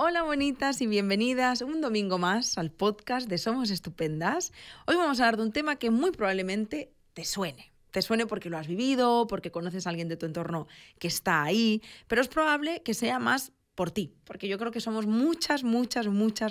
Hola bonitas y bienvenidas un domingo más al podcast de Somos Estupendas. Hoy vamos a hablar de un tema que muy probablemente te suene. Te suene porque lo has vivido, porque conoces a alguien de tu entorno que está ahí, pero es probable que sea más por ti, porque yo creo que somos muchas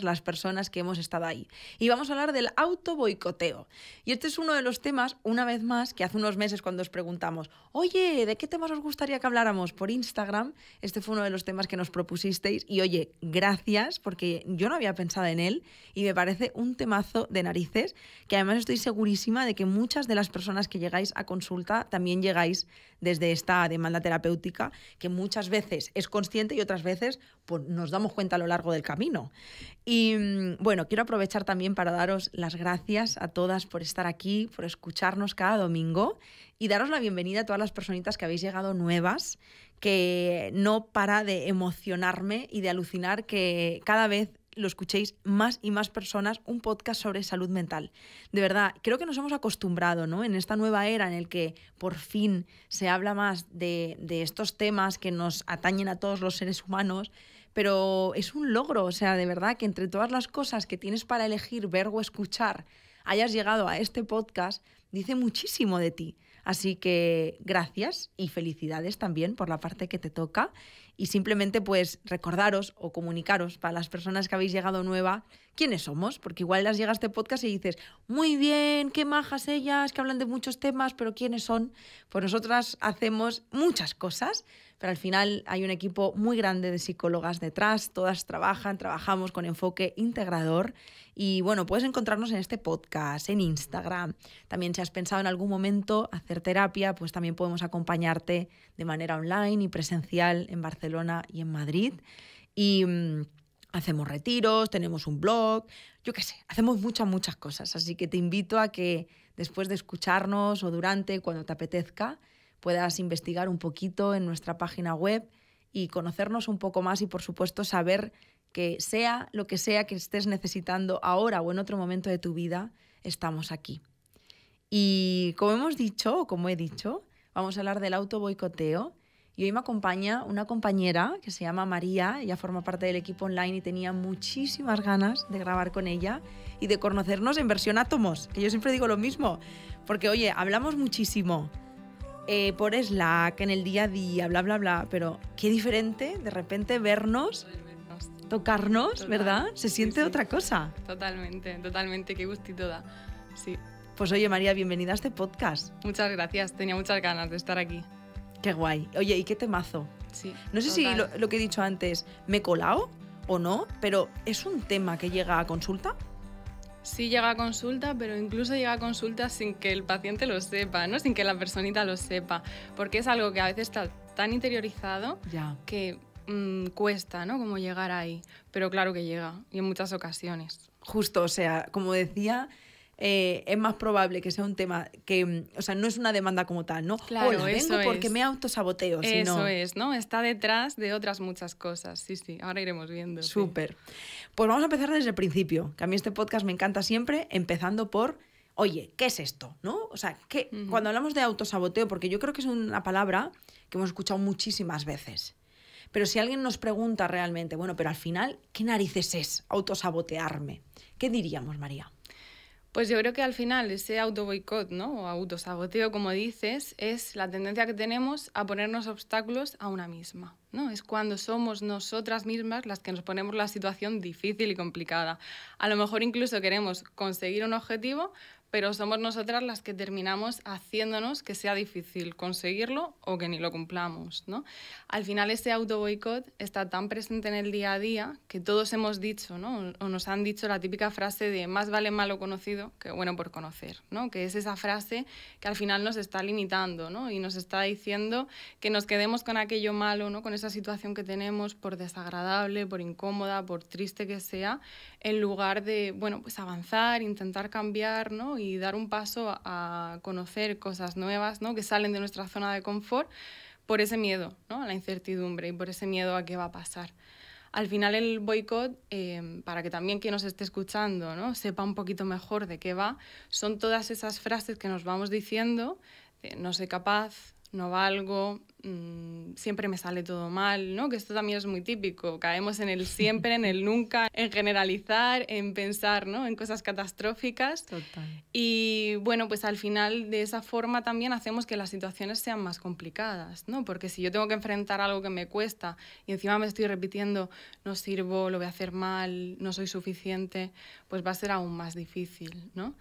las personas que hemos estado ahí. Y vamos a hablar del autoboicoteo. Y este es uno de los temas, una vez más, que hace unos meses cuando os preguntamos, oye, ¿de qué temas os gustaría que habláramos por Instagram? Este fue uno de los temas que nos propusisteis y oye, gracias, porque yo no había pensado en él y me parece un temazo de narices, que además estoy segurísima de que muchas de las personas que llegáis a consulta también llegáis desde esta demanda terapéutica, que muchas veces es consciente y otras veces pues nos damos cuenta a lo largo del camino. Y bueno, quiero aprovechar también para daros las gracias a todas por estar aquí, por escucharnos cada domingo y daros la bienvenida a todas las personitas que habéis llegado nuevas, que no para de emocionarme y de alucinar que cada vez lo escuchéis más y más personas, un podcast sobre salud mental. De verdad, creo que nos hemos acostumbrado, ¿no? En esta nueva era en el que por fin se habla más de estos temas que nos atañen a todos los seres humanos, pero es un logro, o sea, de verdad que entre todas las cosas que tienes para elegir, ver o escuchar, hayas llegado a este podcast, dice muchísimo de ti. Así que gracias y felicidades también por la parte que te toca y simplemente pues recordaros o comunicaros para las personas que habéis llegado nueva quiénes somos, porque igual las llega a este podcast y dices, muy bien, qué majas ellas, que hablan de muchos temas, pero ¿quiénes son? Pues nosotras hacemos muchas cosas, pero al final hay un equipo muy grande de psicólogas detrás, todas trabajamos con enfoque integrador y bueno, puedes encontrarnos en este podcast, en Instagram. También si has pensado en algún momento hacer terapia, pues también podemos acompañarte de manera online y presencial en Barcelona y en Madrid. Y hacemos retiros, tenemos un blog, yo qué sé, hacemos muchas cosas. Así que te invito a que después de escucharnos o durante, cuando te apetezca, puedas investigar un poquito en nuestra página web y conocernos un poco más y, por supuesto, saber que sea lo que sea que estés necesitando ahora o en otro momento de tu vida, estamos aquí. Y como hemos dicho, o como he dicho, vamos a hablar del autoboicoteo. Y hoy me acompaña una compañera que se llama María, ella forma parte del equipo online y tenía muchísimas ganas de grabar con ella y de conocernos en versión átomos, que yo siempre digo lo mismo, porque oye, hablamos muchísimo por Slack, en el día a día, bla, pero qué diferente de repente vernos, tocarnos, total, ¿verdad? Se siente otra cosa. Totalmente, qué gustito da, sí. Pues oye María, bienvenida a este podcast. Muchas gracias, tenía muchas ganas de estar aquí. Qué guay. Oye, ¿y qué temazo? Sí. No sé total. Si lo que he dicho antes me he colado o no, pero ¿es un tema que llega a consulta? Sí llega a consulta, pero incluso llega a consulta sin que el paciente lo sepa, ¿no? Sin que la personita lo sepa, porque es algo que a veces está tan interiorizado que cuesta, ¿no? Como llegar ahí, pero claro que llega, y en muchas ocasiones. Justo, o sea, como decía, es más probable que sea un tema que, o sea, no es una demanda como tal, ¿no? Claro, hola, vengo porque me autosaboteo. Eso es, ¿no? Está detrás de otras muchas cosas, sí, ahora iremos viendo. Súper. Sí. Pues vamos a empezar desde el principio, que a mí este podcast me encanta siempre, empezando por, oye, ¿qué es esto? ¿No? O sea, cuando hablamos de autosaboteo, porque yo creo que es una palabra que hemos escuchado muchísimas veces, pero si alguien nos pregunta realmente, bueno, pero al final, ¿qué narices es autosabotearme? ¿Qué diríamos, María? Pues yo creo que al final ese autoboicot, ¿no? O autosaboteo, como dices, es la tendencia que tenemos a ponernos obstáculos a una misma, ¿no? Es cuando somos nosotras mismas las que nos ponemos la situación difícil y complicada. A lo mejor incluso queremos conseguir un objetivo, pero somos nosotras las que terminamos haciéndonos que sea difícil conseguirlo o que ni lo cumplamos, ¿no? Al final ese autoboicot está tan presente en el día a día que todos hemos dicho, ¿no? O nos han dicho la típica frase de más vale malo conocido que bueno por conocer, ¿no? Que es esa frase que al final nos está limitando, ¿no? Y nos está diciendo que nos quedemos con aquello malo, ¿no? Con esa situación que tenemos, por desagradable, por incómoda, por triste que sea, en lugar de, bueno, pues avanzar, intentar cambiar, ¿no? Y dar un paso a conocer cosas nuevas, ¿no? Que salen de nuestra zona de confort por ese miedo, ¿no? A la incertidumbre y por ese miedo a qué va a pasar. Al final el boicot, para que también quien nos esté escuchando, ¿no? Sepa un poquito mejor de qué va, son todas esas frases que nos vamos diciendo de no soy capaz, no valgo, siempre me sale todo mal, ¿no? Que esto también es muy típico. Caemos en el siempre, en el nunca, en generalizar, en pensar, ¿no? En cosas catastróficas. Total. Y bueno, pues al final de esa forma también hacemos que las situaciones sean más complicadas, ¿no? Porque si yo tengo que enfrentar algo que me cuesta y encima me estoy repitiendo, no sirvo, lo voy a hacer mal, no soy suficiente, pues va a ser aún más difícil, ¿no?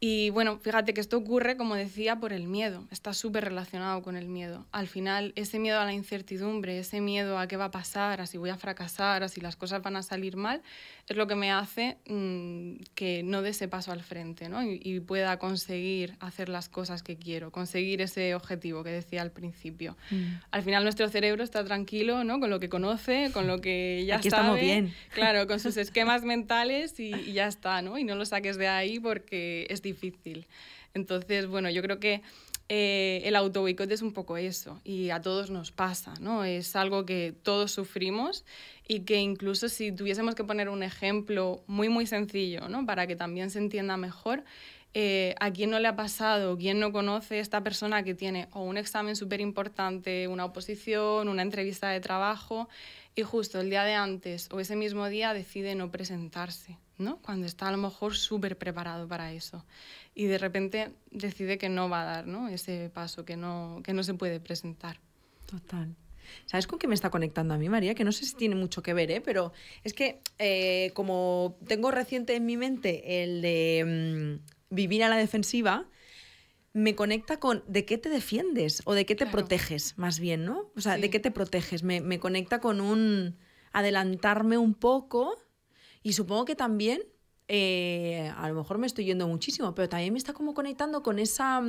Y bueno, fíjate que esto ocurre, como decía, por el miedo. Está súper relacionado con el miedo. Al final, ese miedo a la incertidumbre, ese miedo a qué va a pasar, a si voy a fracasar, a si las cosas van a salir mal, es lo que me hace que no dé ese paso al frente, ¿no? Y pueda conseguir hacer las cosas que quiero, conseguir ese objetivo que decía al principio. Al final, nuestro cerebro está tranquilo, ¿no? Con lo que conoce, con lo que ya Aquí sabe. estamos bien. Claro, con sus esquemas mentales y ya está, ¿no? Y no lo saques de ahí porque es difícil. Entonces, bueno, yo creo que el autoboicot es un poco eso y a todos nos pasa, ¿no? Es algo que todos sufrimos y que incluso si tuviésemos que poner un ejemplo muy, muy sencillo, ¿no? Para que también se entienda mejor, ¿a quién no le ha pasado, quién no conoce esta persona que tiene o un examen súper importante, una oposición, una entrevista de trabajo y justo el día de antes o ese mismo día decide no presentarse, ¿no? Cuando está a lo mejor súper preparado para eso y de repente decide que no va a dar, ¿no? Ese paso, que no se puede presentar. Total. ¿Sabes con qué me está conectando a mí, María? Que no sé si tiene mucho que ver, pero es que como tengo reciente en mi mente el de vivir a la defensiva, me conecta con de qué te defiendes o de qué te proteges, más bien, ¿no? O sea, Sí. de qué te proteges. Me conecta con un adelantarme un poco y supongo que también, a lo mejor me estoy yendo muchísimo, pero también me está como conectando con esa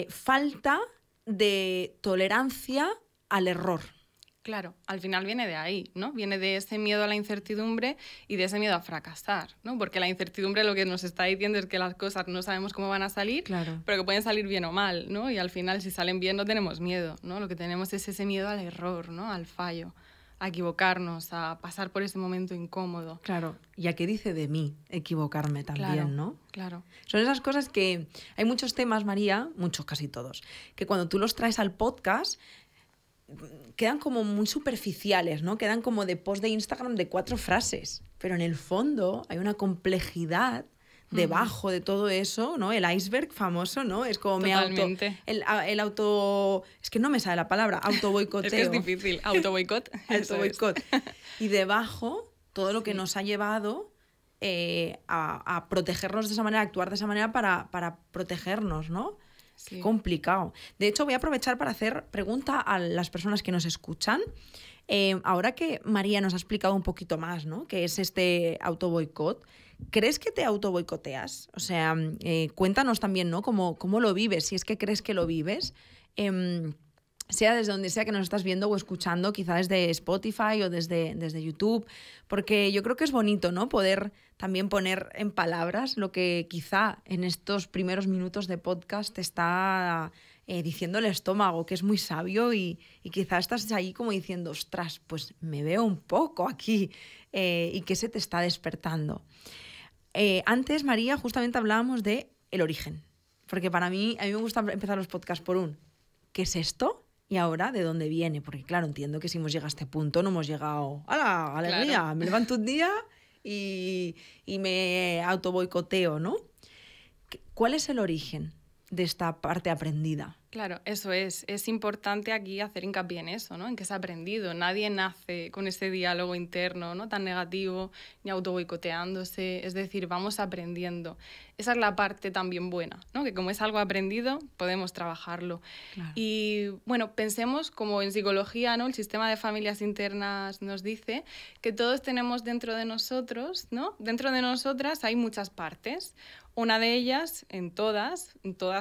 falta de tolerancia al error. Claro, al final viene de ahí, ¿no? Viene de ese miedo a la incertidumbre y de ese miedo a fracasar, ¿no? Porque la incertidumbre lo que nos está diciendo es que las cosas no sabemos cómo van a salir, Claro. pero que pueden salir bien o mal, ¿no? Y al final, si salen bien, no tenemos miedo, ¿no? Lo que tenemos es ese miedo al error, ¿no? Al fallo, a equivocarnos, a pasar por ese momento incómodo. Claro. ¿Y a qué dice de mí equivocarme también, Claro, no? claro. Son esas cosas que... Hay muchos temas, María, muchos, casi todos, que cuando tú los traes al podcast quedan como muy superficiales, ¿no? Quedan como de post de Instagram de 4 frases. Pero en el fondo hay una complejidad debajo de todo eso, ¿no? El iceberg famoso, ¿no? Es como Totalmente. el auto... Es que no me sale la palabra, autoboicoteo. Es que es difícil. Autoboicot. Autoboicot. Y debajo, todo lo que nos ha llevado a protegernos de esa manera, a actuar de esa manera para protegernos, ¿no? Sí. Qué complicado. De hecho, voy a aprovechar para hacer pregunta a las personas que nos escuchan. Ahora que María nos ha explicado un poquito más, ¿no? ¿Qué es este autoboicot? ¿Crees que te autoboicoteas? O sea, cuéntanos también, ¿no? ¿Cómo lo vives? Si es que crees que lo vives. Sea desde donde sea que nos estás viendo o escuchando, quizá desde Spotify o desde YouTube, porque yo creo que es bonito, ¿no? Poder también poner en palabras lo que quizá en estos primeros minutos de podcast te está diciendo el estómago, que es muy sabio y quizá estás ahí como diciendo, ostras, pues me veo un poco aquí y que se te está despertando. Antes, María, justamente hablábamos de el origen, porque para mí, a mí me gusta empezar los podcasts por ¿qué es esto? Y ahora, ¿de dónde viene? Porque, claro, entiendo que si hemos llegado a este punto, no hemos llegado a la alegría. Claro. Me levanto un día y me autoboicoteo, ¿no? ¿Cuál es el origen de esta parte aprendida? Claro, eso es. Es importante aquí hacer hincapié en eso, ¿no? En que se ha aprendido. Nadie nace con ese diálogo interno, ¿no? Tan negativo, ni autoboicoteándose. Es decir, vamos aprendiendo. Esa es la parte también buena, ¿no? Que como es algo aprendido, podemos trabajarlo. Claro. Y bueno, pensemos como en psicología, ¿no? El sistema de familias internas nos dice que todos tenemos dentro de nosotros, ¿no? Dentro de nosotras hay muchas partes. Una de ellas, en todas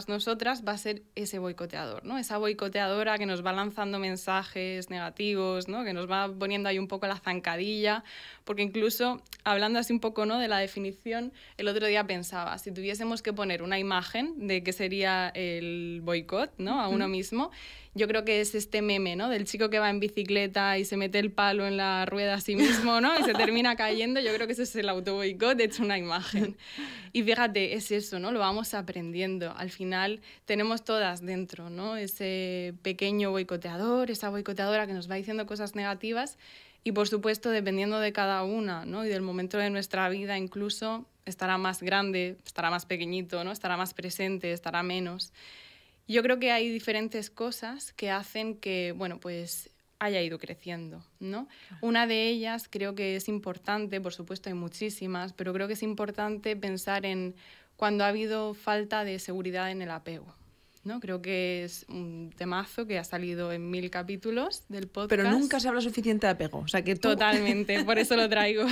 nosotras, va a ser ese boicoteador, ¿no? Esa boicoteadora que nos va lanzando mensajes negativos, ¿no? Que nos va poniendo ahí un poco la zancadilla, porque incluso, hablando así un poco, ¿no? De la definición, el otro día pensaba, si tuviésemos que poner una imagen de qué sería el boicot, ¿no? A uno mismo, yo creo que es este meme, ¿no? Del chico que va en bicicleta y se mete el palo en la rueda a sí mismo, ¿no? Y se termina cayendo. Yo creo que ese es el autoboicot hecho una imagen. Y fíjate, es eso, ¿no? Lo vamos aprendiendo. Al final tenemos todas dentro, ¿no? Ese pequeño boicoteador, esa boicoteadora que nos va diciendo cosas negativas. Y por supuesto, dependiendo de cada una, ¿no? Y del momento de nuestra vida, incluso estará más grande, estará más pequeñito, ¿no? Estará más presente, estará menos. Yo creo que hay diferentes cosas que hacen que, bueno, pues haya ido creciendo, ¿no? Una de ellas creo que es importante, por supuesto hay muchísimas, pero creo que es importante pensar en cuando ha habido falta de seguridad en el apego, ¿no? Creo que es un temazo que ha salido en 1000 capítulos del podcast. Pero nunca se habla suficiente de apego. O sea, que tú... Totalmente, por eso lo traigo.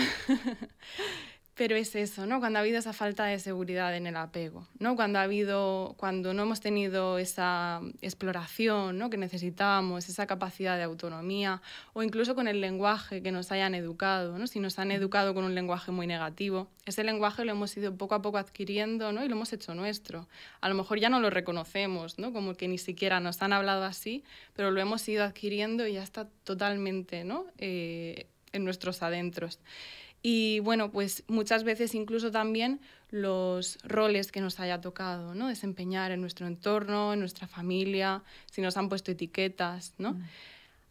Pero es eso, ¿no? Cuando ha habido esa falta de seguridad en el apego, ¿no? Cuando no hemos tenido esa exploración, ¿no? Que necesitábamos, esa capacidad de autonomía, o incluso con el lenguaje que nos hayan educado, ¿no? Si nos han educado con un lenguaje muy negativo, ese lenguaje lo hemos ido poco a poco adquiriendo, ¿no? Y lo hemos hecho nuestro. A lo mejor ya no lo reconocemos, ¿no? Como que ni siquiera nos han hablado así, pero lo hemos ido adquiriendo y ya está totalmente, ¿no? En nuestros adentros. Y bueno, pues muchas veces incluso también los roles que nos haya tocado, ¿no? Desempeñar en nuestro entorno, en nuestra familia, si nos han puesto etiquetas, ¿no?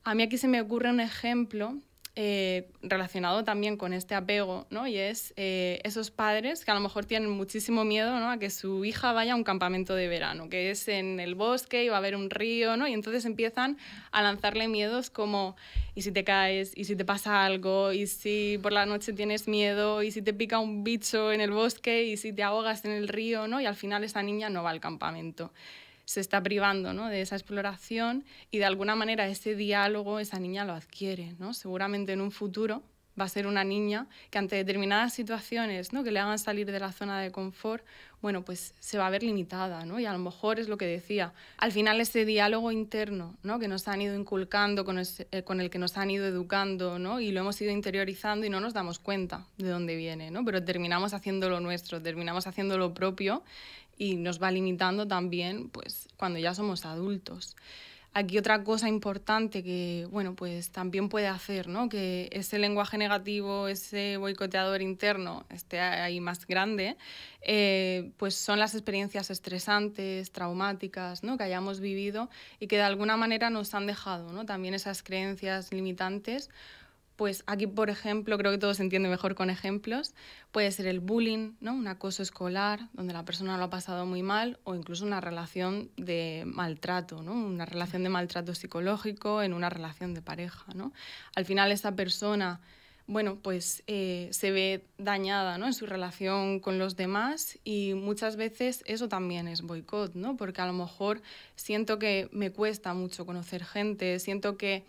A mí aquí se me ocurre un ejemplo relacionado también con este apego, ¿no? Y es esos padres que a lo mejor tienen muchísimo miedo, ¿no? A que su hija vaya a un campamento de verano, que es en el bosque y va a haber un río, ¿no? Y entonces empiezan a lanzarle miedos como ¿y si te caes? ¿Y si te pasa algo? ¿Y si por la noche tienes miedo? ¿Y si te pica un bicho en el bosque? ¿Y si te ahogas en el río? ¿No? Y al final esa niña no va al campamento. Se está privando, ¿no? De esa exploración y de alguna manera ese diálogo esa niña lo adquiere, ¿no? Seguramente en un futuro va a ser una niña que ante determinadas situaciones, ¿no? Que le hagan salir de la zona de confort, bueno, pues se va a ver limitada, ¿no? Y a lo mejor es lo que decía, al final ese diálogo interno, ¿no? Que nos han ido inculcando, con el que nos han ido educando, ¿no? Y lo hemos ido interiorizando y no nos damos cuenta de dónde viene, ¿no? Pero terminamos haciendo lo nuestro, terminamos haciendo lo propio y nos va limitando también pues, cuando ya somos adultos. Aquí otra cosa importante que bueno, pues también puede hacer, ¿no? Que ese lenguaje negativo, ese boicoteador interno esté ahí más grande, pues son las experiencias estresantes, traumáticas, ¿no? Que hayamos vivido y que de alguna manera nos han dejado, ¿no? También esas creencias limitantes. Pues aquí, por ejemplo, creo que todo se entiende mejor con ejemplos, puede ser el bullying, ¿no? Un acoso escolar, donde la persona lo ha pasado muy mal, o incluso una relación de maltrato, ¿no? Una relación de maltrato psicológico en una relación de pareja, ¿no? Al final esa persona, bueno, pues se ve dañada, ¿no? En su relación con los demás y muchas veces eso también es boicot, ¿no? Porque a lo mejor siento que me cuesta mucho conocer gente, siento que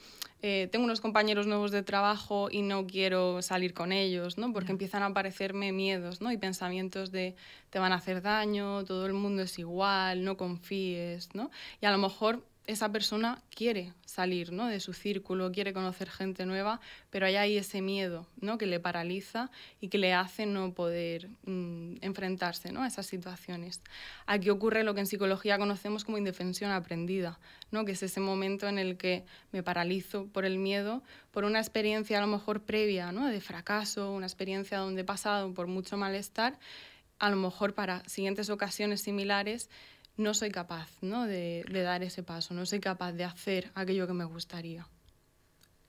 tengo unos compañeros nuevos de trabajo y no quiero salir con ellos, ¿no? Porque empiezan a aparecerme miedos, ¿no? Y pensamientos de te van a hacer daño, todo el mundo es igual, no confíes, ¿no? Y a lo mejor esa persona quiere salir, ¿no? De su círculo, quiere conocer gente nueva, pero hay ahí ese miedo, ¿no? Que le paraliza y que le hace no poder enfrentarse, ¿no? A esas situaciones. Aquí ocurre lo que en psicología conocemos como indefensión aprendida, ¿no? Que es ese momento en el que me paralizo por el miedo, por una experiencia a lo mejor previa, ¿no? De fracaso, una experiencia donde he pasado por mucho malestar, a lo mejor para siguientes ocasiones similares no soy capaz, ¿no? de dar ese paso, no soy capaz de hacer aquello que me gustaría.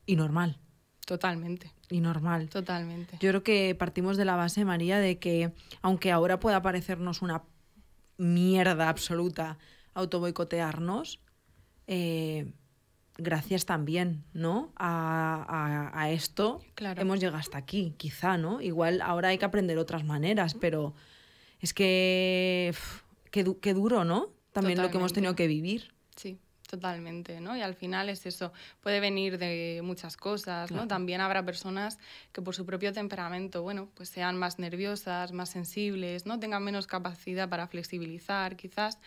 Y normal. Totalmente. Y normal. Totalmente. Yo creo que partimos de la base, María, de que aunque ahora pueda parecernos una mierda absoluta autoboicotearnos, gracias también, ¿no? A esto claro. Hemos llegado hasta aquí, quizá, ¿no? Igual ahora hay que aprender otras maneras, pero es que... Qué duro, ¿no? También Totalmente. Lo que hemos tenido que vivir. Sí, totalmente, ¿no? Y al final es eso, puede venir de muchas cosas, claro. ¿no? También habrá personas que por su propio temperamento, bueno, pues sean más nerviosas, más sensibles, ¿no? Tengan menos capacidad para flexibilizar, quizás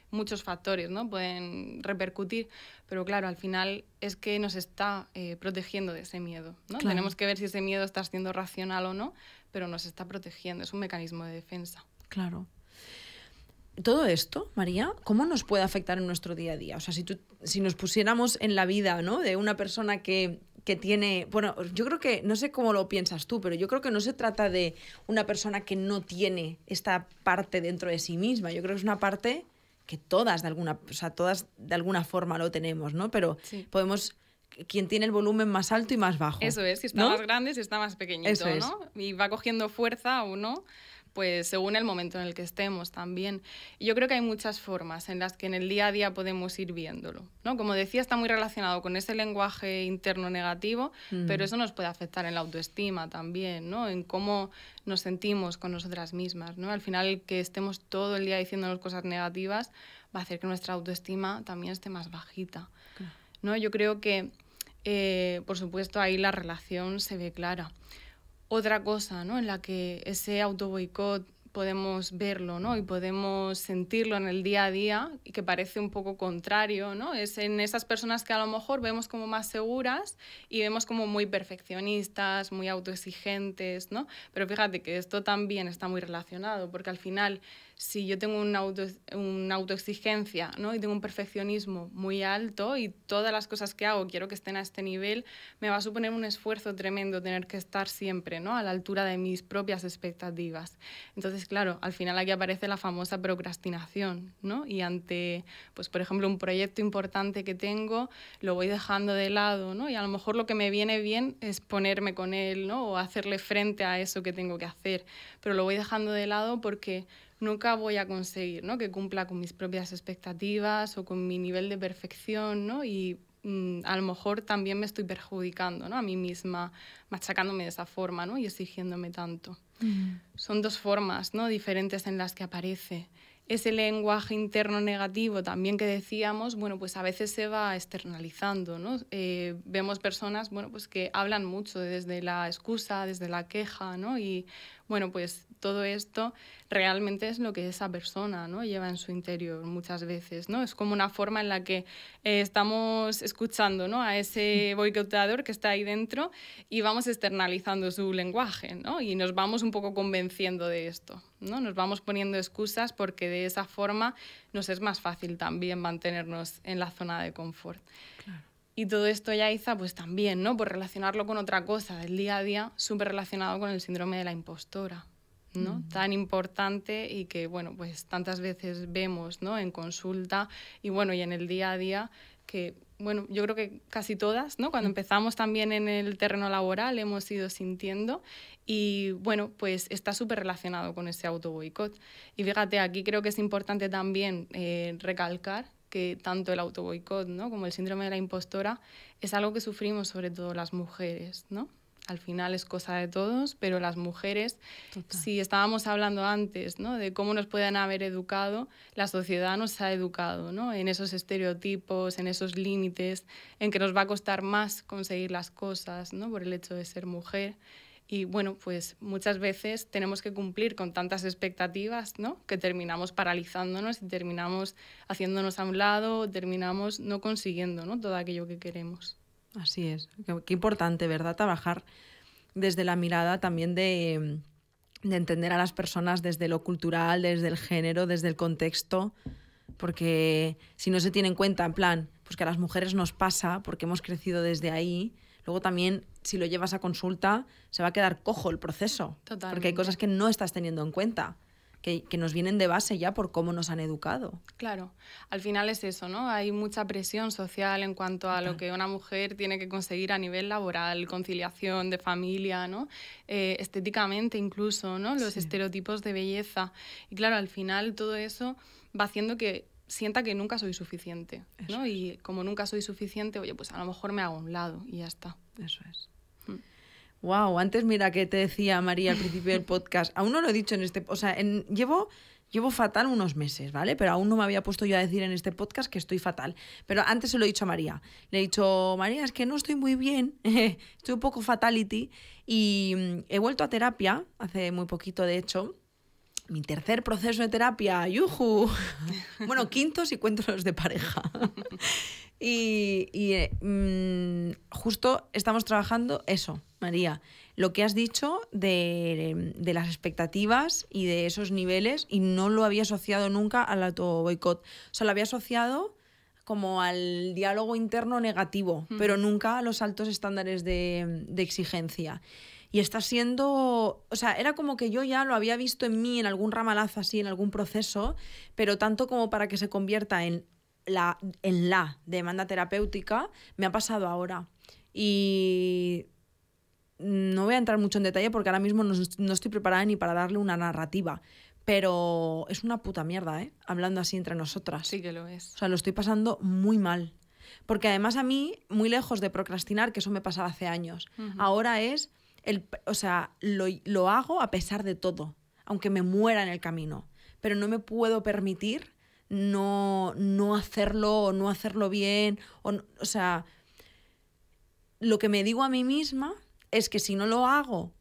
muchos factores, ¿no? Pueden repercutir, pero claro, al final es que nos está protegiendo de ese miedo, ¿no? Claro. Tenemos que ver si ese miedo está siendo racional o no, pero nos está protegiendo, es un mecanismo de defensa. Claro. todo esto, María, ¿cómo nos puede afectar en nuestro día a día? O sea, si nos pusiéramos en la vida, ¿no?, de una persona que tiene... Bueno, yo creo que, no sé cómo lo piensas tú, pero yo creo que no se trata de una persona que no tiene esta parte dentro de sí misma. Yo creo que es una parte que todas de alguna forma lo tenemos, ¿no? Pero sí, podemos... Quien tiene el volumen más alto y más bajo. Eso es, si está, ¿no?, más grande, si está más pequeñito, eso es, ¿no? Y va cogiendo fuerza o no, pues según el momento en el que estemos también. Y yo creo que hay muchas formas en las que en el día a día podemos ir viéndolo, ¿no? Como decía, está muy relacionado con ese lenguaje interno negativo, pero eso nos puede afectar en la autoestima también, ¿no? En cómo nos sentimos con nosotras mismas, ¿no? Al final, que estemos todo el día diciéndonos cosas negativas va a hacer que nuestra autoestima también esté más bajita, ¿no? Yo creo que, por supuesto, ahí la relación se ve clara. Otra cosa, ¿no?, en la que ese autoboicot podemos verlo, ¿no?, y podemos sentirlo en el día a día, y que parece un poco contrario, ¿no?, es en esas personas que a lo mejor vemos como más seguras y vemos como muy perfeccionistas, muy autoexigentes, ¿no? Pero fíjate que esto también está muy relacionado, porque al final, si yo tengo una autoexigencia, ¿no?, y tengo un perfeccionismo muy alto y todas las cosas que hago quiero que estén a este nivel, me va a suponer un esfuerzo tremendo tener que estar siempre, ¿no?, a la altura de mis propias expectativas. Entonces, claro, al final aquí aparece la famosa procrastinación, ¿no? Y ante, pues por ejemplo, un proyecto importante que tengo, lo voy dejando de lado, ¿no? Y a lo mejor lo que me viene bien es ponerme con él, ¿no?, o hacerle frente a eso que tengo que hacer, pero lo voy dejando de lado porque nunca voy a conseguir, ¿no?, que cumpla con mis propias expectativas o con mi nivel de perfección, ¿no? Y a lo mejor también me estoy perjudicando, ¿no?, a mí misma, machacándome de esa forma, ¿no?, y exigiéndome tanto. Son dos formas, ¿no?, diferentes en las que aparece. Ese lenguaje interno negativo también que decíamos, bueno, pues a veces se va externalizando, ¿no? Vemos personas, bueno, pues que hablan mucho desde la excusa, desde la queja, ¿no? Y bueno, pues todo esto realmente es lo que esa persona, ¿no?, lleva en su interior muchas veces, ¿no? Es como una forma en la que estamos escuchando, ¿no?, a ese boicoteador que está ahí dentro y vamos externalizando su lenguaje, ¿no? Y nos vamos un poco convenciendo de esto, ¿no? Nos vamos poniendo excusas porque de esa forma nos es más fácil también mantenernos en la zona de confort. Claro. Y todo esto, Yaiza, pues también, ¿no?, por relacionarlo con otra cosa del día a día, súper relacionado con el síndrome de la impostora, ¿no? Tan importante y que, bueno, pues tantas veces vemos, ¿no?, en consulta y, bueno, y en el día a día, que, bueno, yo creo que casi todas, ¿no?, cuando empezamos también en el terreno laboral hemos ido sintiendo y, bueno, pues está súper relacionado con ese autoboicot. Y fíjate, aquí creo que es importante también recalcar que tanto el autoboicot, ¿no?, como el síndrome de la impostora es algo que sufrimos sobre todo las mujeres, ¿no? Al final es cosa de todos, pero las mujeres, total, si estábamos hablando antes, ¿no?, de cómo nos pueden haber educado, la sociedad nos ha educado, ¿no?, en esos estereotipos, en esos límites, en que nos va a costar más conseguir las cosas, ¿no?, por el hecho de ser mujer. Y bueno, pues muchas veces tenemos que cumplir con tantas expectativas, ¿no?, que terminamos paralizándonos y terminamos haciéndonos a un lado, terminamos no consiguiendo, ¿no?, todo aquello que queremos. Así es. Qué importante, ¿verdad?, trabajar desde la mirada también de entender a las personas desde lo cultural, desde el género, desde el contexto, porque si no se tiene en cuenta, en plan, pues que a las mujeres nos pasa porque hemos crecido desde ahí, luego también si lo llevas a consulta se va a quedar cojo el proceso. Totalmente. Porque hay cosas que no estás teniendo en cuenta, que nos vienen de base ya por cómo nos han educado. Claro, al final es eso, ¿no? Hay mucha presión social en cuanto a lo que una mujer tiene que conseguir a nivel laboral, conciliación de familia, ¿no? Estéticamente incluso, ¿no? Los estereotipos de belleza. Y claro, al final todo eso va haciendo que sienta que nunca soy suficiente, ¿no? Y como nunca soy suficiente, oye, pues a lo mejor me hago a un lado y ya está. Eso es. Wow, antes mira que te decía María al principio del podcast, aún no lo he dicho en este, o sea, llevo fatal unos meses, ¿vale? Pero aún no me había puesto yo a decir en este podcast que estoy fatal. Pero antes se lo he dicho a María. Le he dicho, María, es que no estoy muy bien, estoy un poco fatality y he vuelto a terapia, hace muy poquito de hecho, mi tercer proceso de terapia, ¡yujú! Bueno, quinto si cuento los de pareja. Justo estamos trabajando eso, María, lo que has dicho de las expectativas y de esos niveles, y no lo había asociado nunca al auto boicot. O sea, lo había asociado como al diálogo interno negativo, pero nunca a los altos estándares de exigencia. Y está siendo, o sea, era como que yo ya lo había visto en mí en algún ramalazo así, en algún proceso, pero tanto como para que se convierta en la demanda terapéutica, me ha pasado ahora. Y no voy a entrar mucho en detalle porque ahora mismo no estoy preparada ni para darle una narrativa, pero es una puta mierda, ¿eh? Hablando así entre nosotras. Sí que lo es. O sea, lo estoy pasando muy mal. Porque además a mí, muy lejos de procrastinar, que eso me pasaba hace años, ahora es, o sea, lo hago a pesar de todo, aunque me muera en el camino. Pero no me puedo permitir no hacerlo o no hacerlo bien. O sea, lo que me digo a mí misma es que si no lo hago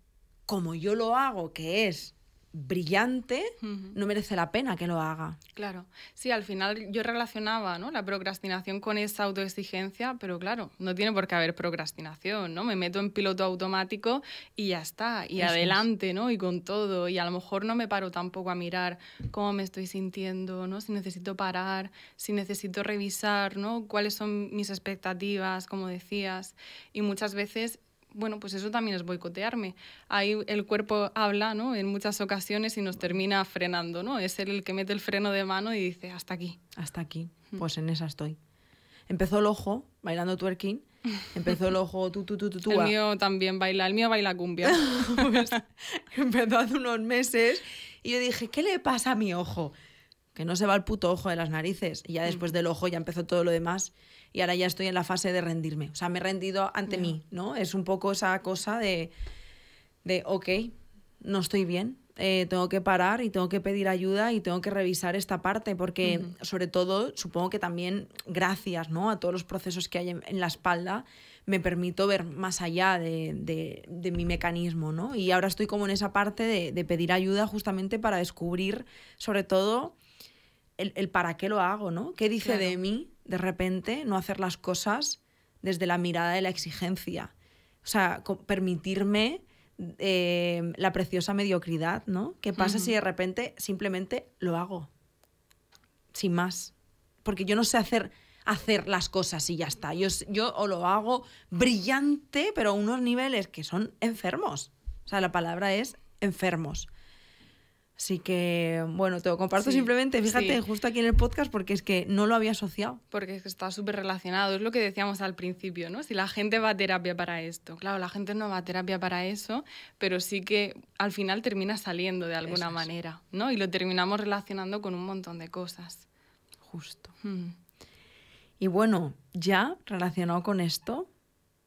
como yo lo hago, que es brillante, no merece la pena que lo haga. Claro, sí, al final yo relacionaba, ¿no?, la procrastinación con esa autoexigencia, pero claro, no tiene por qué haber procrastinación, ¿no? Me meto en piloto automático y ya está, y Eso adelante, ¿no? Y con todo, y a lo mejor no me paro tampoco a mirar cómo me estoy sintiendo, ¿no? Si necesito parar, si necesito revisar, ¿no?, cuáles son mis expectativas, como decías, y muchas veces... Bueno, pues eso también es boicotearme. Ahí el cuerpo habla, ¿no?, en muchas ocasiones y nos termina frenando, ¿no? Es él el que mete el freno de mano y dice, hasta aquí. Hasta aquí. Pues en esa estoy. Empezó el ojo bailando twerking. Empezó el ojo tú. El mío también baila. El mío baila cumbia. Pues, empezó hace unos meses y yo dije, ¿qué le pasa a mi ojo? Que no se va el puto ojo de las narices. Y ya después del ojo ya empezó todo lo demás. Y ahora ya estoy en la fase de rendirme. O sea, me he rendido ante mí, ¿no? Es un poco esa cosa de ok, no estoy bien, tengo que parar y tengo que pedir ayuda y tengo que revisar esta parte, porque sobre todo, supongo que también gracias, ¿no?, a todos los procesos que hay en la espalda, me permito ver más allá de mi mecanismo, ¿no? Y ahora estoy como en esa parte de pedir ayuda justamente para descubrir, sobre todo, el para qué lo hago, ¿no? ¿Qué dice de mí, de repente, no hacer las cosas desde la mirada de la exigencia? O sea, permitirme la preciosa mediocridad, ¿no? ¿Qué pasa si de repente simplemente lo hago? Sin más. Porque yo no sé hacer las cosas y ya está. Yo o lo hago brillante, pero a unos niveles que son enfermos. O sea, la palabra es enfermos. Así que, bueno, te lo comparto simplemente, fíjate, justo aquí en el podcast, porque es que no lo había asociado. Porque es que está súper relacionado, es lo que decíamos al principio, ¿no? Si la gente va a terapia para esto, claro, la gente no va a terapia para eso, pero sí que al final termina saliendo de alguna manera, ¿no? Y lo terminamos relacionando con un montón de cosas. Justo. Y bueno, ya relacionado con esto,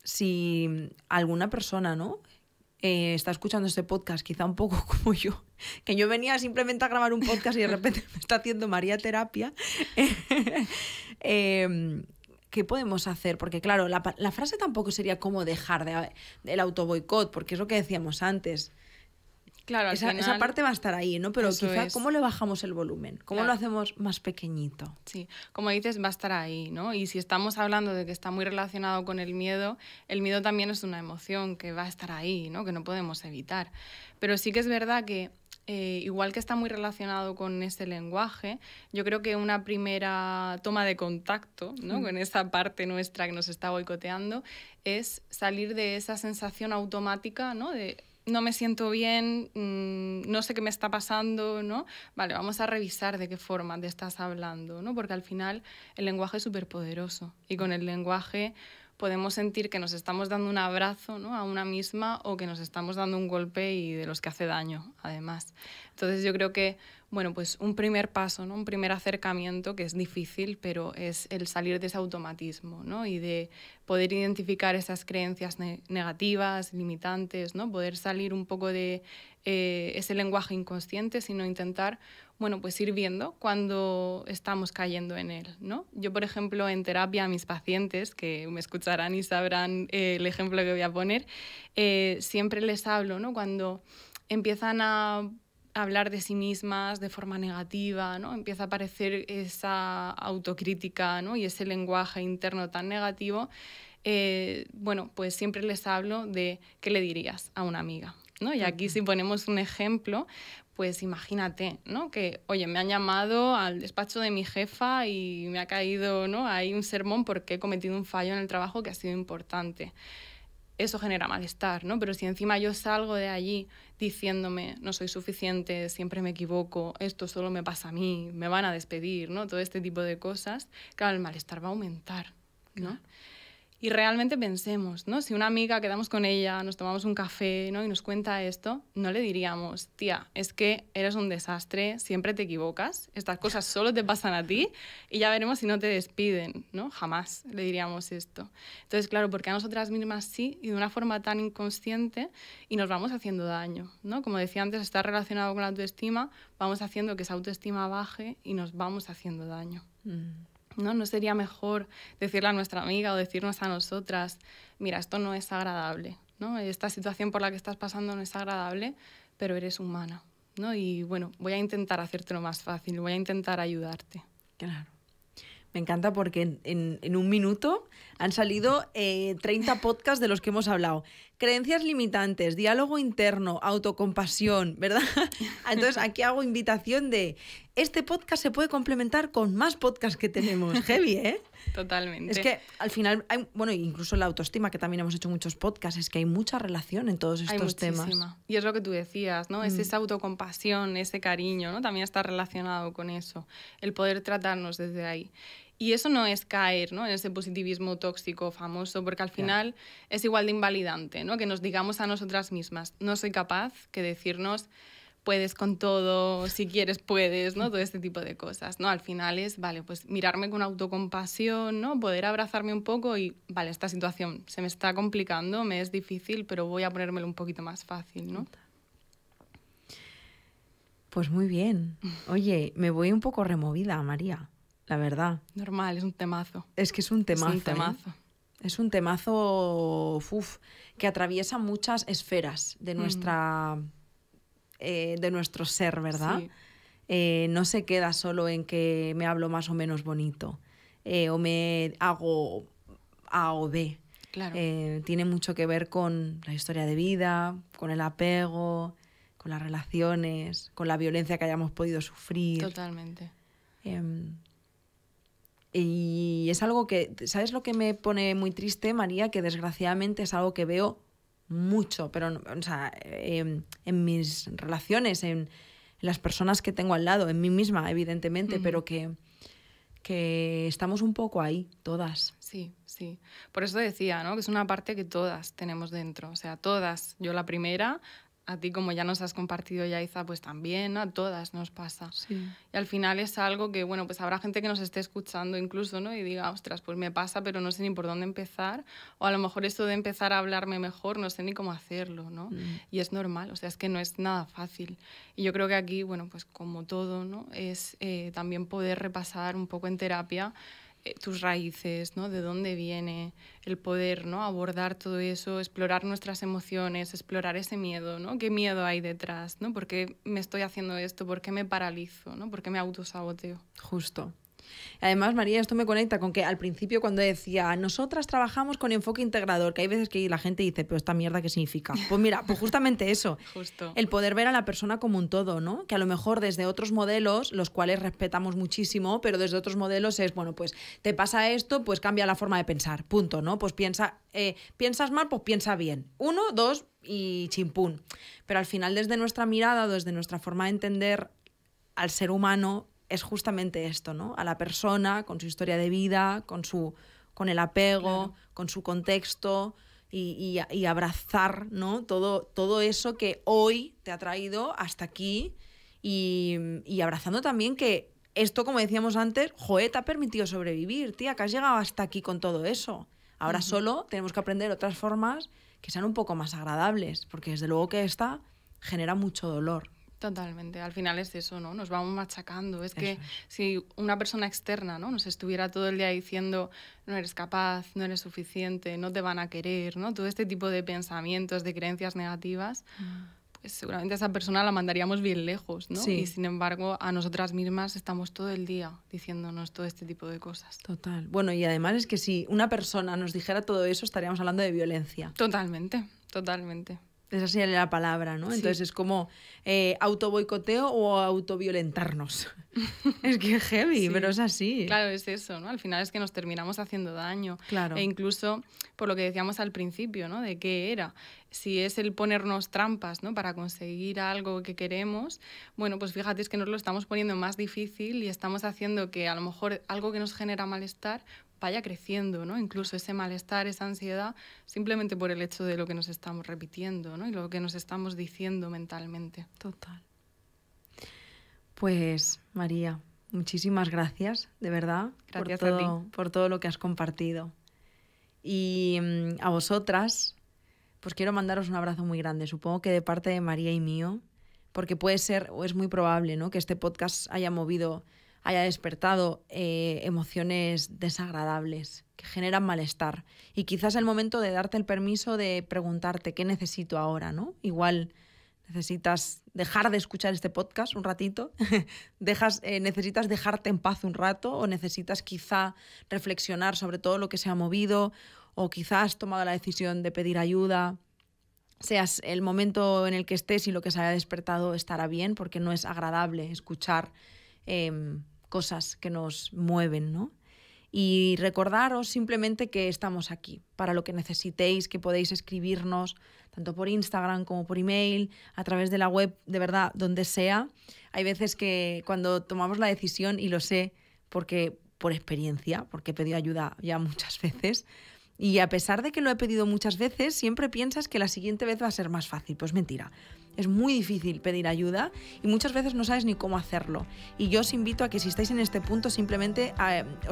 si alguna persona, ¿no?, está escuchando este podcast, quizá un poco como yo, que yo venía simplemente a grabar un podcast y de repente me está haciendo María terapia, ¿qué podemos hacer? Porque claro, la frase tampoco sería cómo dejar del autoboicot, porque es lo que decíamos antes. Claro, esa parte va a estar ahí, ¿no? Pero quizá, ¿cómo le bajamos el volumen? ¿Cómo lo hacemos más pequeñito? Sí, como dices, va a estar ahí, ¿no? Y si estamos hablando de que está muy relacionado con el miedo también es una emoción que va a estar ahí, ¿no?, que no podemos evitar. Pero sí que es verdad que, igual que está muy relacionado con ese lenguaje, yo creo que una primera toma de contacto, ¿no?, con esa parte nuestra que nos está boicoteando es salir de esa sensación automática, ¿no?, de no me siento bien, no sé qué me está pasando, ¿no? Vale, vamos a revisar de qué forma te estás hablando, ¿no? Porque al final el lenguaje es súper poderoso y con el lenguaje podemos sentir que nos estamos dando un abrazo, ¿no?, a una misma, o que nos estamos dando un golpe y de los que hace daño, además. Entonces yo creo que, bueno, pues un primer paso, ¿no?, un primer acercamiento, que es difícil, pero es el salir de ese automatismo, ¿no?, y de poder identificar esas creencias negativas, limitantes, ¿no?, poder salir un poco de ese lenguaje inconsciente, sino intentar, bueno, pues ir viendo cuando estamos cayendo en él, ¿no? Yo, por ejemplo, en terapia a mis pacientes, que me escucharán y sabrán el ejemplo que voy a poner, siempre les hablo, ¿no?, cuando empiezan a hablar de sí mismas de forma negativa, ¿no? Empieza a aparecer esa autocrítica, ¿no? Y ese lenguaje interno tan negativo, bueno, pues siempre les hablo de qué le dirías a una amiga, ¿no? Y aquí si ponemos un ejemplo, pues imagínate, ¿no? Que, oye, me han llamado al despacho de mi jefa y me ha caído, ¿no? Ahí un sermón porque he cometido un fallo en el trabajo que ha sido importante. Eso genera malestar, ¿no? Pero si encima yo salgo de allí diciéndome no soy suficiente, siempre me equivoco, esto solo me pasa a mí, me van a despedir, ¿no? Todo este tipo de cosas, claro, el malestar va a aumentar, ¿no? Claro. Y realmente pensemos, ¿no? Si una amiga, quedamos con ella, nos tomamos un café, ¿no? Y nos cuenta esto, no le diríamos, tía, es que eres un desastre, siempre te equivocas, estas cosas solo te pasan a ti y ya veremos si no te despiden, ¿no? Jamás le diríamos esto. Entonces, claro, porque a nosotras mismas sí, y de una forma tan inconsciente, y nos vamos haciendo daño, ¿no? Como decía antes, está relacionado con la autoestima, vamos haciendo que esa autoestima baje y nos vamos haciendo daño. ¿No? ¿No sería mejor decirle a nuestra amiga o decirnos a nosotras, mira, esto no es agradable, ¿no? Esta situación por la que estás pasando no es agradable, pero eres humana, ¿no? Y bueno, voy a intentar hacértelo más fácil, voy a intentar ayudarte. Claro. Me encanta porque en un minuto han salido 30 podcasts de los que hemos hablado. Creencias limitantes, diálogo interno, autocompasión, ¿verdad? Entonces aquí hago invitación de este podcast se puede complementar con más podcasts que tenemos. Heavy, ¿eh? Totalmente. Es que al final, bueno, incluso la autoestima, que también hemos hecho muchos podcasts, es que hay mucha relación en todos estos temas. Y es lo que tú decías, ¿no? Es esa autocompasión, ese cariño, ¿no? También está relacionado con eso, el poder tratarnos desde ahí. Y eso no es caer, ¿no? En ese positivismo tóxico famoso, porque al final es igual de invalidante, ¿no? Que nos digamos a nosotras mismas, no soy capaz, que decirnos puedes con todo, si quieres puedes, ¿no? Todo este tipo de cosas, ¿no? Al final es, vale, pues mirarme con autocompasión, ¿no? Poder abrazarme un poco y, vale, esta situación se me está complicando, me es difícil, pero voy a ponérmelo un poquito más fácil, ¿no? Pues muy bien. Oye, me voy un poco removida, María, la verdad. Normal, es un temazo. Es que es un temazo. Es un temazo. Es un temazo que atraviesa muchas esferas de nuestra... de nuestro ser, ¿verdad? Sí. No se queda solo en que me hablo más o menos bonito o me hago A o B. Claro. Tiene mucho que ver con la historia de vida, con el apego, con las relaciones, con la violencia que hayamos podido sufrir. Totalmente. Y es algo que, ¿sabes lo que me pone muy triste, María? Que desgraciadamente es algo que veo mucho, pero o sea, en mis relaciones, en las personas que tengo al lado, en mí misma, evidentemente, pero que estamos un poco ahí, todas. Sí, sí. Por eso decía, ¿no? Que es una parte que todas tenemos dentro. O sea, todas. Yo la primera, a ti como ya nos has compartido, Yaiza, pues también a todas nos pasa. Sí. Y al final es algo que, bueno, pues habrá gente que nos esté escuchando incluso, ¿no? Y diga, ostras, pues me pasa, pero no sé ni por dónde empezar. O a lo mejor esto de empezar a hablarme mejor, no sé ni cómo hacerlo, ¿no? Y es normal, o sea, es que no es nada fácil. Y yo creo que aquí, bueno, pues como todo, ¿no? Es también poder repasar un poco en terapia tus raíces, ¿no? De dónde viene el poder, ¿no? Abordar todo eso, explorar nuestras emociones, explorar ese miedo, ¿no? ¿Qué miedo hay detrás, ¿no? ¿Por qué me estoy haciendo esto? ¿Por qué me paralizo, ¿no? ¿Por qué me autosaboteo? Justo. Además, María, esto me conecta con que al principio cuando decía nosotras trabajamos con enfoque integrador, que hay veces que la gente dice, pero esta mierda, ¿qué significa? Pues mira, pues justamente eso. Justo. El poder ver a la persona como un todo, ¿no? Que a lo mejor desde otros modelos, los cuales respetamos muchísimo, pero desde otros modelos es, bueno, pues te pasa esto, pues cambia la forma de pensar, punto, ¿no? Pues piensas mal, pues piensa bien. 1, 2 y chimpún. Pero al final desde nuestra mirada, desde nuestra forma de entender al ser humano, es justamente esto, ¿no? A la persona, con su historia de vida, con el apego, claro, con su contexto y abrazar, ¿no? Todo eso que hoy te ha traído hasta aquí y abrazando también que esto, como decíamos antes, joder, te ha permitido sobrevivir, tía, que has llegado hasta aquí con todo eso. Ahora solo tenemos que aprender otras formas que sean un poco más agradables, porque desde luego que esta genera mucho dolor. Totalmente, al final es eso, ¿no? Nos vamos machacando. Es que si una persona externa, ¿no? Nos estuviera todo el día diciendo no eres capaz, no eres suficiente, no te van a querer, ¿no? Todo este tipo de pensamientos, de creencias negativas, pues seguramente a esa persona la mandaríamos bien lejos, ¿no? Sí. Y sin embargo, a nosotras mismas estamos todo el día diciéndonos todo este tipo de cosas. Total. Bueno, y además es que si una persona nos dijera todo eso, estaríamos hablando de violencia. Totalmente, totalmente. Esa sería la palabra, ¿no? Sí. Entonces es como autoboicoteo o autoviolentarnos. Es que es heavy, Sí. pero es así. Claro, es eso, ¿no? Al final es que nos terminamos haciendo daño. Claro. E incluso por lo que decíamos al principio, ¿no? De qué era. Si es el ponernos trampas, ¿no? Para conseguir algo que queremos, bueno, pues fíjate, es que nos lo estamos poniendo más difícil y estamos haciendo que a lo mejor algo que nos genera malestar vaya creciendo, ¿no? Incluso ese malestar, esa ansiedad, simplemente por el hecho de lo que nos estamos repitiendo, ¿no? Y lo que nos estamos diciendo mentalmente. Total. Pues, María, muchísimas gracias, de verdad, Gracias por a ti. por todo lo que has compartido. Y a vosotras, pues quiero mandaros un abrazo muy grande, supongo que de parte de María y mío, porque puede ser, o es muy probable, ¿no? Que este podcast haya despertado emociones desagradables, que generan malestar. Y quizás es el momento de darte el permiso de preguntarte qué necesito ahora, ¿no? Igual necesitas dejar de escuchar este podcast un ratito, necesitas dejarte en paz un rato, o necesitas quizá reflexionar sobre todo lo que se ha movido, o quizás has tomado la decisión de pedir ayuda. Seas el momento en el que estés y lo que se haya despertado estará bien, porque no es agradable escuchar cosas que nos mueven, ¿no? Y recordaros simplemente que estamos aquí para lo que necesitéis, que podéis escribirnos tanto por Instagram como por email, a través de la web, de verdad, donde sea. Hay veces que cuando tomamos la decisión, y lo sé porque por experiencia, porque he pedido ayuda ya muchas veces, y a pesar de que lo he pedido muchas veces, siempre piensas que la siguiente vez va a ser más fácil. Pues mentira. Es muy difícil pedir ayuda y muchas veces no sabes ni cómo hacerlo. Y yo os invito a que si estáis en este punto simplemente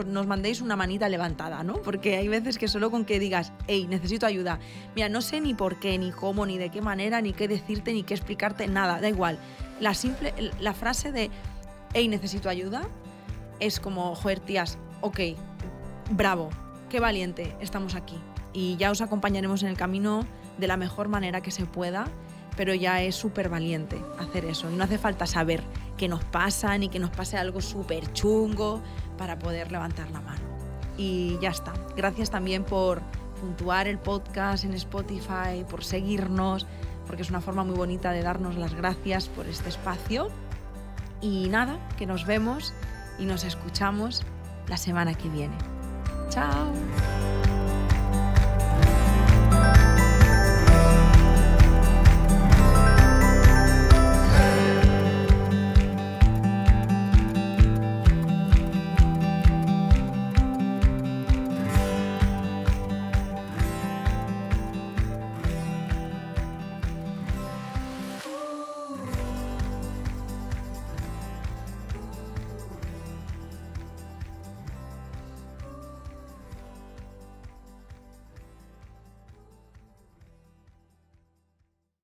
nos mandéis una manita levantada, ¿no? Porque hay veces que solo con que digas, hey, necesito ayuda. Mira, no sé ni por qué, ni cómo, ni de qué manera, ni qué decirte, ni qué explicarte, nada, da igual. La frase de, hey, necesito ayuda, es como, joder, tías, ok, bravo, qué valiente, estamos aquí. Y ya os acompañaremos en el camino de la mejor manera que se pueda, pero ya es súper valiente hacer eso. Y no hace falta saber qué nos pasa, ni que nos pase algo súper chungo para poder levantar la mano. Y ya está. Gracias también por puntuar el podcast en Spotify, por seguirnos, porque es una forma muy bonita de darnos las gracias por este espacio. Y nada, que nos vemos y nos escuchamos la semana que viene. ¡Chao!